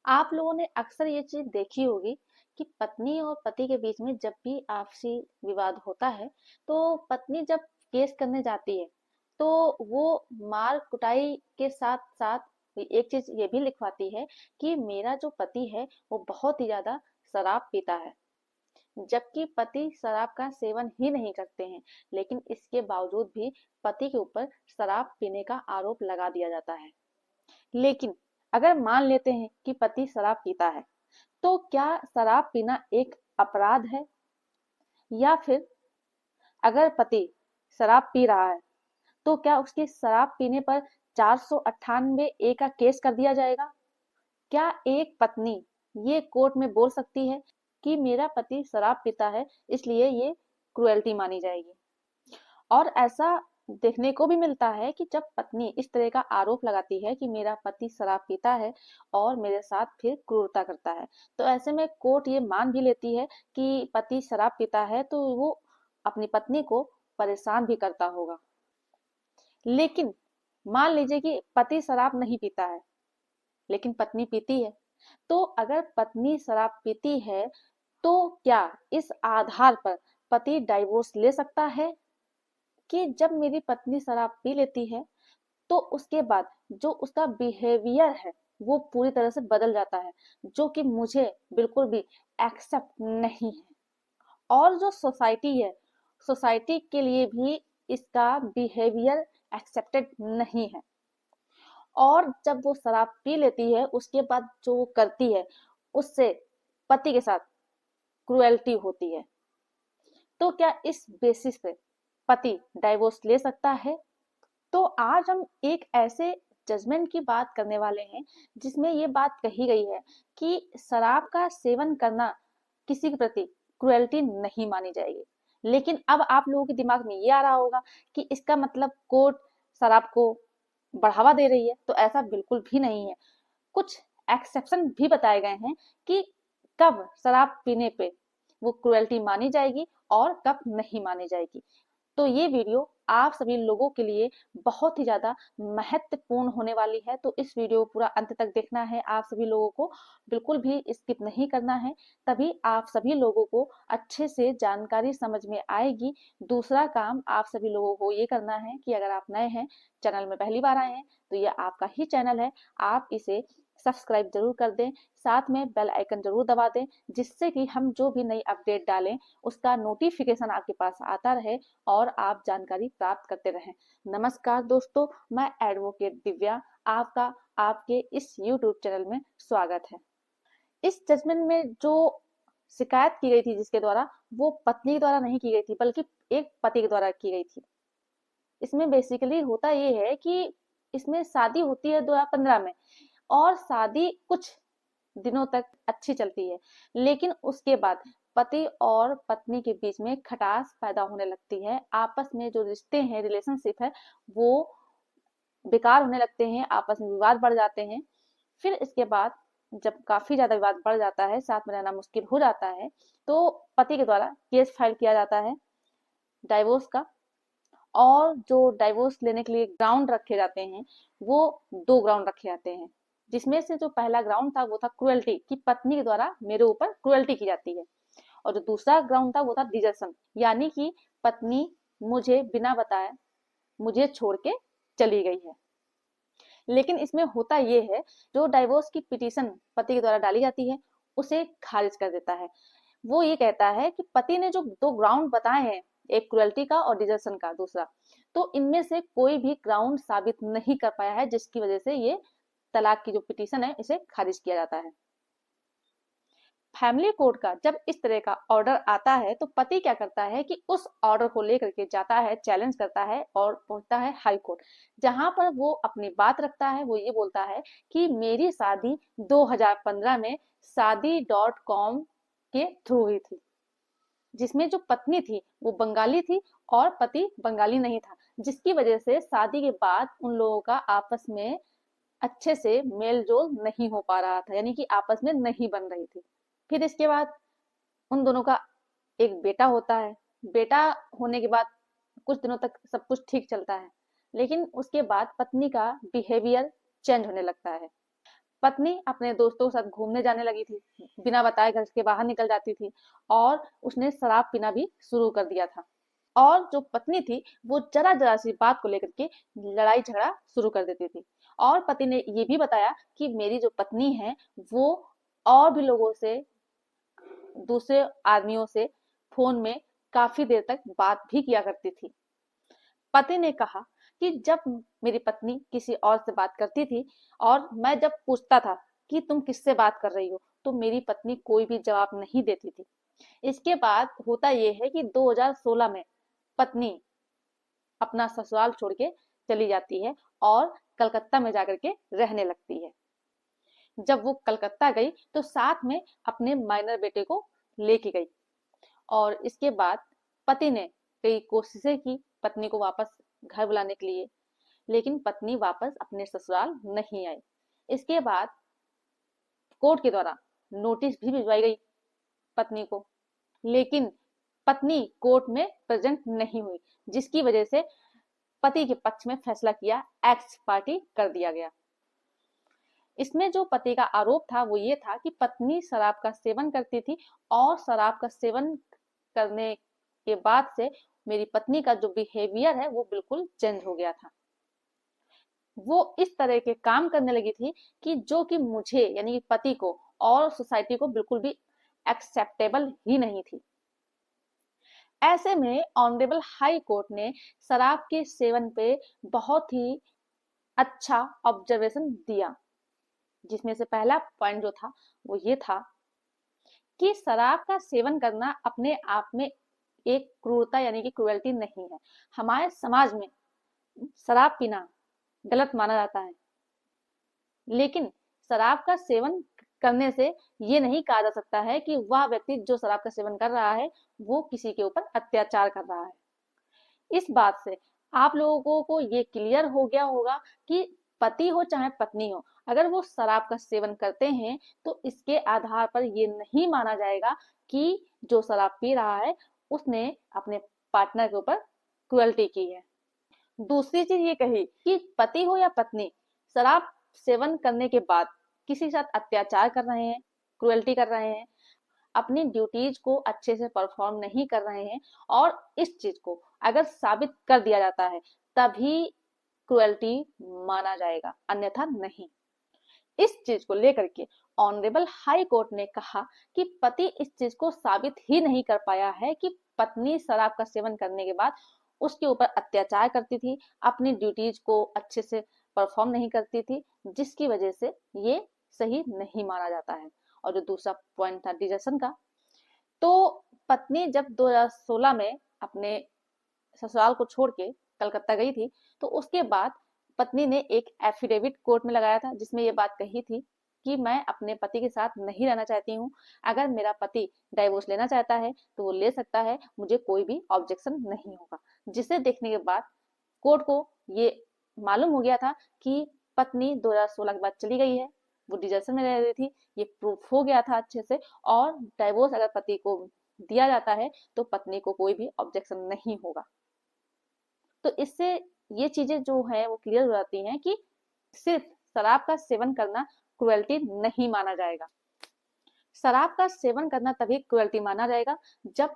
आप लोगों ने अक्सर ये चीज देखी होगी कि पत्नी और पति के बीच में जब भी आपसी विवाद होता है तो पत्नी जब केस करने जाती है तो वो मार कुटाई के साथ साथ एक चीज ये भी लिखवाती है कि मेरा जो पति है वो बहुत ही ज्यादा शराब पीता है। जबकि पति शराब का सेवन ही नहीं करते हैं, लेकिन इसके बावजूद भी पति के ऊपर शराब पीने का आरोप लगा दिया जाता है। लेकिन अगर मान लेते हैं कि पति शराब पीता है, तो क्या शराब पीना एक अपराध है? या फिर अगर पति शराब पी रहा है, तो क्या उसकी शराब पीने पर 498 ए का केस कर दिया जाएगा? क्या एक पत्नी ये कोर्ट में बोल सकती है कि मेरा पति शराब पीता है इसलिए ये क्रुएल्टी मानी जाएगी? और ऐसा देखने को भी मिलता है कि जब पत्नी इस तरह का आरोप लगाती है कि मेरा पति शराब पीता है और मेरे साथ फिर क्रूरता करता है, तो ऐसे में कोर्ट ये मान भी लेती है कि पति शराब पीता है तो वो अपनी पत्नी को परेशान भी करता होगा। लेकिन मान लीजिए कि पति शराब नहीं पीता है, लेकिन पत्नी पीती है। तो अगर पत्नी शराब पीती है, तो क्या इस आधार पर पति डाइवोर्स ले सकता है? कि जब मेरी पत्नी शराब पी लेती है तो उसके बाद जो उसका बिहेवियर है वो पूरी तरह से बदल जाता है, जो कि मुझे बिल्कुल भी एक्सेप्ट नहीं है। और जो सोसाइटी है, सोसाइटी के लिए भी इसका बिहेवियर एक्सेप्टेड नहीं है। और जब वो शराब पी लेती है उसके बाद जो वो करती है उससे पति के साथ क्रुएल्टी होती है। तो क्या इस बेसिस पे पति डाइवोर्स ले सकता है? तो आज हम एक ऐसे जजमेंट की बात करने वाले हैं जिसमें ये बात कही गई है कि शराब का सेवन करना किसी के प्रति क्रुएल्टी नहीं मानी जाएगी। लेकिन अब आप लोगों के दिमाग में ये आ रहा होगा कि इसका मतलब कोर्ट शराब को बढ़ावा दे रही है, तो ऐसा बिल्कुल भी नहीं है। कुछ एक्सेप्शन भी बताए गए हैं कि कब शराब पीने पे वो क्रुएल्टी मानी जाएगी और कब नहीं मानी जाएगी। तो ये वीडियो आप सभी लोगों के लिए बहुत ही ज़्यादा महत्वपूर्ण होने वाली है, तो इस वीडियो को पूरा अंत तक देखना है आप सभी लोगों को, बिल्कुल भी स्किप नहीं करना है। तभी आप सभी लोगों को अच्छे से जानकारी समझ में आएगी। दूसरा काम आप सभी लोगों को ये करना है कि अगर आप नए हैं, चैनल में पहली बार आए हैं, तो ये आपका ही चैनल है, आप इसे सब्सक्राइब जरूर कर दें, साथ में बेल आइकन जरूर दबा दें, जिससे कि हम जो भी नई अपडेट डालें उसका नोटिफिकेशन आपके पास आता रहे और आप जानकारी प्राप्त करते रहें। नमस्कार दोस्तों, मैं एडवोकेट दिव्या आपका आपके इस यूट्यूब चैनल में स्वागत है। इस जजमेंट में जो शिकायत की गई थी जिसके द्वारा, वो पत्नी के द्वारा नहीं की गई थी बल्कि एक पति के द्वारा की गई थी। इसमें बेसिकली होता ये है कि इसमें शादी होती है 2015 में और शादी कुछ दिनों तक अच्छी चलती है, लेकिन उसके बाद पति और पत्नी के बीच में खटास पैदा होने लगती है। आपस में जो रिश्ते हैं, रिलेशनशिप है, वो बेकार होने लगते हैं, आपस में विवाद बढ़ जाते हैं। फिर इसके बाद जब काफी ज्यादा विवाद बढ़ जाता है, साथ में रहना मुश्किल हो जाता है, तो पति के द्वारा केस फाइल किया जाता है डाइवोर्स का। और जो डाइवोर्स लेने के लिए ग्राउंड रखे जाते हैं वो दो ग्राउंड रखे जाते हैं, जिसमें से जो पहला ग्राउंड था वो था क्रुएल्टी, कि पत्नी के द्वारा मेरे ऊपर क्रुएल्टी की जाती है। और जो दूसरा ग्राउंड था वो था डिजर्शन, यानी कि पत्नी मुझे बिना बताए मुझे छोड़ के चली गई है। लेकिन इसमें होता ये है, जो डाइवोर्स की पिटीशन पति के द्वारा डाली जाती है उसे खारिज कर देता है। वो ये कहता है कि पति ने जो दो ग्राउंड बताए हैं, एक क्रुएल्टी का और डिजर्शन का दूसरा, तो इनमें से कोई भी ग्राउंड साबित नहीं कर पाया है, जिसकी वजह से ये तलाक की जो पिटीशन है इसे खारिज किया जाता है। फैमिली कोर्ट का जब इस तरह का ऑर्डर आता है तो पति क्या करता है कि उस ऑर्डर को लेकर के जाता है, चैलेंज करता है और पहुंचता है हाई कोर्ट, जहां पर वो अपनी बात रखता है। वो ये बोलता है कि मेरी शादी 2015 में शादी.com के थ्रू हुई थी, जिसमें जो पत्नी थी वो बंगाली थी और पति बंगाली नहीं था, जिसकी वजह से शादी के बाद उन लोगों का आपस में अच्छे से मेल जोल नहीं हो पा रहा था, यानी कि आपस में नहीं बन रही थी। फिर इसके बाद उन दोनों का एक बेटा होता है। बेटा होने के बाद कुछ दिनों तक सब कुछ ठीक चलता है, लेकिन उसके बाद पत्नी का बिहेवियर चेंज होने लगता है। पत्नी अपने दोस्तों के साथ घूमने जाने लगी थी, बिना बताए घर के बाहर निकल जाती थी और उसने शराब पीना भी शुरू कर दिया था। और जो पत्नी थी वो जरा जरा सी बात को लेकर के लड़ाई झगड़ा शुरू कर देती थी। और पति ने ये भी बताया कि मेरी जो पत्नी है वो और भी लोगों से, दूसरे आदमियों से फोन में काफी देर तक बात भी किया करती थी। पति ने कहा कि जब मेरी पत्नी किसी और से बात करती थी और मैं जब पूछता था कि तुम किससे बात कर रही हो, तो मेरी पत्नी कोई भी जवाब नहीं देती थी। इसके बाद होता यह है कि 2016 में पत्नी अपना ससुराल छोड़ के चली जाती है और कलकत्ता में जाकर के रहने लगती है। जब वो कलकत्ता गई तो साथ में अपने माइनर बेटे को लेके गई। और इसके बाद पति ने कई कोशिशें की पत्नी को वापस घर बुलाने के लिए, लेकिन पत्नी वापस अपने ससुराल नहीं आई। इसके बाद कोर्ट के द्वारा नोटिस भी भिजवाई गई पत्नी को, लेकिन पत्नी कोर्ट में प्रेजेंट नहीं हुई, जिसकी वजह से पति के पक्ष में फैसला किया एक्स पार्टी कर दिया गया। इसमें जो पति का आरोप था वो ये था कि पत्नी शराब का सेवन करती थी और शराब का सेवन करने के बाद से मेरी पत्नी का जो बिहेवियर है वो बिल्कुल चेंज हो गया था। वो इस तरह के काम करने लगी थी कि जो कि मुझे यानी कि पति को और सोसाइटी को बिल्कुल भी एक्सेप्टेबल ही नहीं थी। ऐसे में ऑनरेबल हाई कोर्ट ने शराब के सेवन पे बहुत ही अच्छा ऑब्जर्वेशन दिया, जिसमें से पहला पॉइंट जो था वो ये था कि शराब का सेवन करना अपने आप में एक क्रूरता यानी कि क्रुएल्टी नहीं है। हमारे समाज में शराब पीना गलत माना जाता है, लेकिन शराब का सेवन करने से ये नहीं कहा जा सकता है कि वह व्यक्ति जो शराब का सेवन कर रहा है वो किसी के ऊपर अत्याचार कर रहा है। इस बात से आप लोगों को ये क्लियर हो गया होगा कि पति हो चाहे पत्नी हो, अगर वो शराब का सेवन करते हैं तो इसके आधार पर ये नहीं माना जाएगा कि जो शराब पी रहा है उसने अपने पार्टनर के ऊपर क्रुएल्टी की है। दूसरी चीज ये कही कि पति हो या पत्नी शराब सेवन करने के बाद किसी के साथ अत्याचार कर रहे हैं, क्रुएल्टी कर रहे हैं, अपनी ड्यूटीज को अच्छे से परफॉर्म नहीं कर रहे हैं, और इस चीज को अगर साबित कर दिया जाता है तभी क्रुएल्टी माना जाएगा, अन्यथा नहीं। इस चीज को लेकर के ऑनरेबल हाई कोर्ट ने कहा कि पति इस चीज को साबित ही नहीं कर पाया है कि पत्नी शराब का सेवन करने के बाद उसके ऊपर अत्याचार करती थी, अपनी ड्यूटीज को अच्छे से परफॉर्म नहीं करती थी, जिसकी वजह से ये सही नहीं माना जाता है। और जो दूसरा पॉइंट था डिजर्शन का, तो पत्नी जब 2016 में अपने ससुराल को छोड़ के कलकत्ता गई थी तो उसके बाद पत्नी ने एक एफिडेविट कोर्ट में लगाया था, जिसमें ये बात कही थी कि मैं अपने पति के साथ नहीं रहना चाहती हूँ, अगर मेरा पति डाइवोर्स लेना चाहता है तो वो ले सकता है, मुझे कोई भी ऑब्जेक्शन नहीं होगा। जिसे देखने के बाद कोर्ट को ये मालूम हो गया था कि पत्नी 2016 के बाद चली गई है, वो डिजर्शन में रह रही थी, ये प्रूफ हो गया था अच्छे से, और डाइवोर्स अगर पति को दिया जाता है तो पत्नी को कोई भी ऑब्जेक्शन नहीं होगा। तो इससे ये चीजें जो है वो क्लियर हो जाती हैं कि सिर्फ शराब का सेवन करना क्रुएल्टी नहीं माना जाएगा। शराब का सेवन करना तभी क्रुएल्टी माना जाएगा जब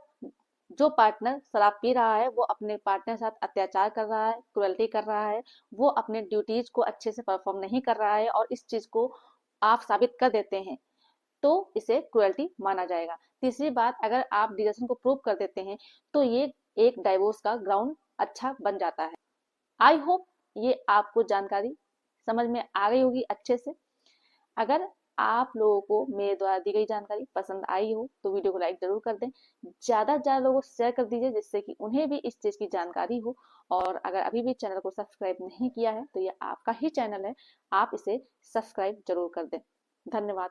जो पार्टनर शराब पी रहा है वो अपने पार्टनर के साथ अत्याचार कर रहा है, क्रुएल्टी कर रहा है, वो अपने ड्यूटीज को अच्छे से परफॉर्म नहीं कर रहा है, और इस चीज को आप साबित कर देते हैं तो इसे क्रुएल्टी माना जाएगा। तीसरी बात, अगर आप डिजर्शन को प्रूव कर देते हैं तो ये एक डाइवोर्स का ग्राउंड अच्छा बन जाता है। आई होप ये आपको जानकारी समझ में आ गई होगी अच्छे से। अगर आप लोगों को मेरे द्वारा दी गई जानकारी पसंद आई हो तो वीडियो को लाइक जरूर कर दें, ज्यादा से ज्यादा लोगों को शेयर कर दीजिए जिससे कि उन्हें भी इस चीज की जानकारी हो। और अगर अभी भी चैनल को सब्सक्राइब नहीं किया है तो ये आपका ही चैनल है, आप इसे सब्सक्राइब जरूर कर दें। धन्यवाद।